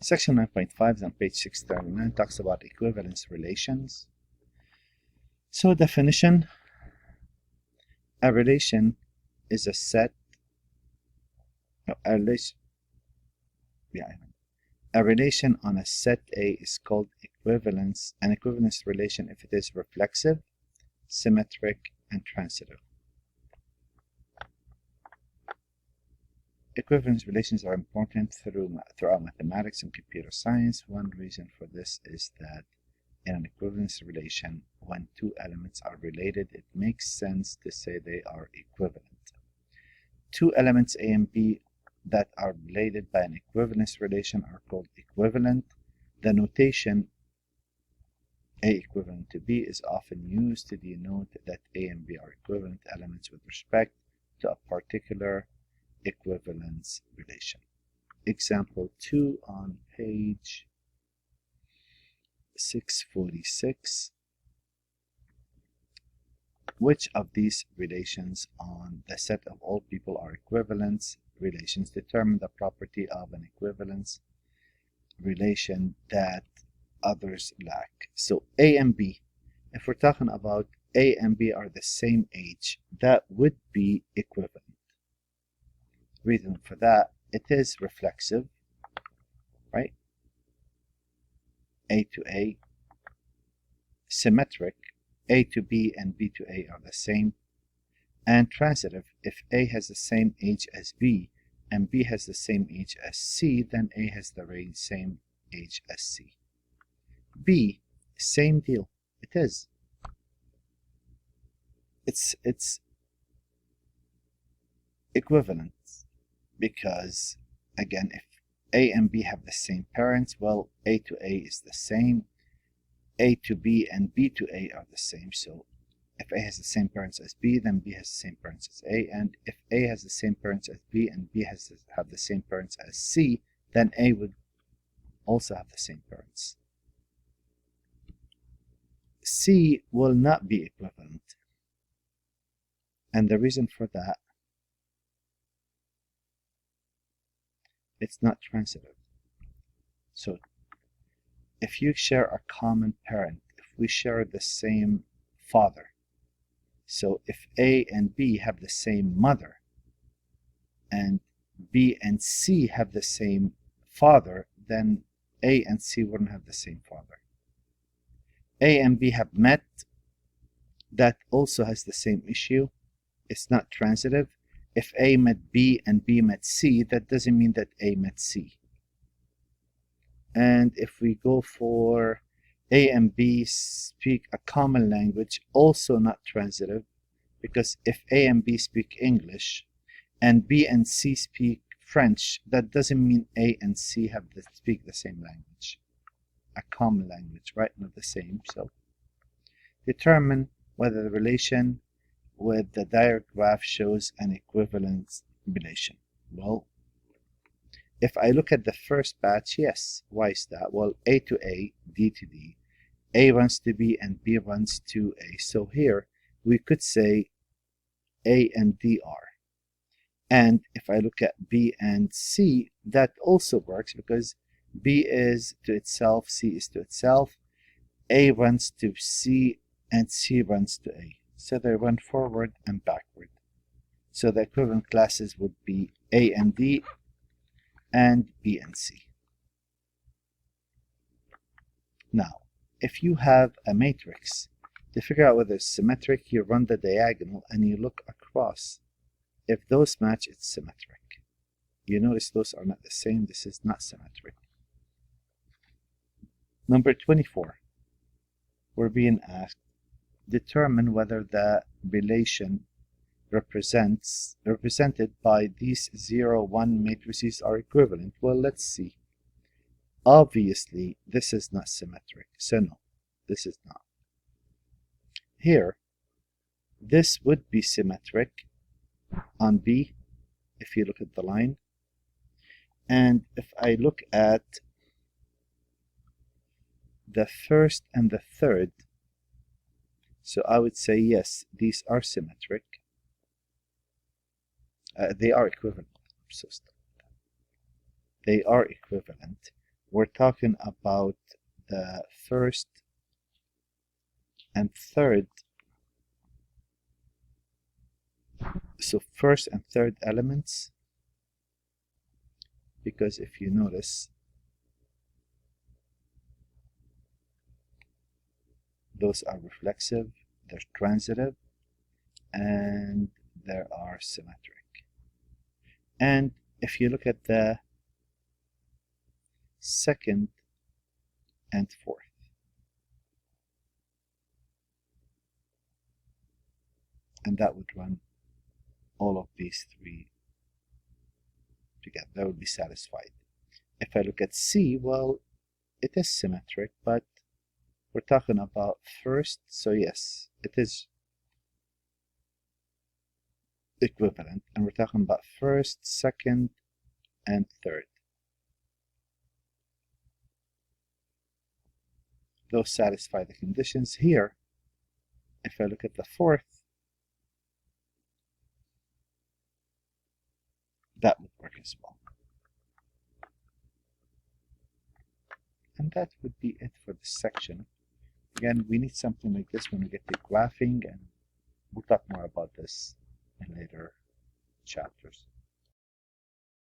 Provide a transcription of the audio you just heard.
Section 9.5 on page 639 talks about equivalence relations. So definition, a relation is a set, a relation on a set A is called equivalence, an equivalence relation if it is reflexive, symmetric, and transitive. Equivalence relations are important throughout mathematics and computer science. One reason for this is that in an equivalence relation, when two elements are related, it makes sense to say they are equivalent. Two elements A and B that are related by an equivalence relation are called equivalent. The notation A equivalent to B is often used to denote that A and B are equivalent elements with respect to a particular equivalence relation. Example 2 on page 646. Which of these relations on the set of all people are equivalence relations? Determine the property of an equivalence relation that others lack. So A and B, if we're talking about A and B are the same age, that would be equivalent. Reason for that, it is reflexive, right? A to A, symmetric, A to B and B to A are the same, and transitive. If A has the same age as B and B has the same age as C, then A has the same age as C. B, same deal. It is. It's equivalent because, again, if A and B have the same parents, well, A to A is the same. A to B and B to A are the same. So if A has the same parents as B, then B has the same parents as A. And if A has the same parents as B and B have the same parents as C, then A would also have the same parents. C will not be equivalent. And the reason for that, it's not transitive. So if you share a common parent, if we share the same father, so if A and B have the same mother and B and C have the same father, then A and C wouldn't have the same father. A and B have met, that also has the same issue. It's not transitive. If A met B and B met C, that doesn't mean that A met C. And if we go for A and B speak a common language, also not transitive, because if A and B speak English and B and C speak French, that doesn't mean A and C speak the same language. A common language, right? Not the same. So determine whether the relation with the direct graph shows an equivalence relation. Well, if I look at the first batch, yes. Why is that? Well, A to A, D to D, A runs to B and B runs to A. So here we could say A and D are. And if I look at B and C, that also works because B is to itself, C is to itself, A runs to C, and C runs to A. So they run forward and backward. So the equivalent classes would be A and D and B and C. Now, if you have a matrix, to figure out whether it's symmetric, you run the diagonal and you look across. If those match, it's symmetric. You notice those are not the same. This is not symmetric. Number 24. We're being asked, determine whether the relation represented by these 0, 1 matrices are equivalent. Well, let's see. Obviously, this is not symmetric. So no, this is not. Here, this would be symmetric on B, if you look at the line. And if I look at the first and the third, so I would say yes, these are symmetric. They are equivalent. They are equivalent. we're talking about the first and third. So first and third elements, because if you notice, those are reflexive, they're transitive, and they are symmetric. And if you look at the second and fourth, and that would run all of these three together, that would be satisfied. If I look at C, well, it is symmetric, but we're talking about first, so yes, it is equivalent, and we're talking about first, second, and third. Those satisfy the conditions. Here, if I look at the fourth, that would work as well. And that would be it for this section. Again, we need something like this when we get to graphing, and we'll talk more about this in later chapters.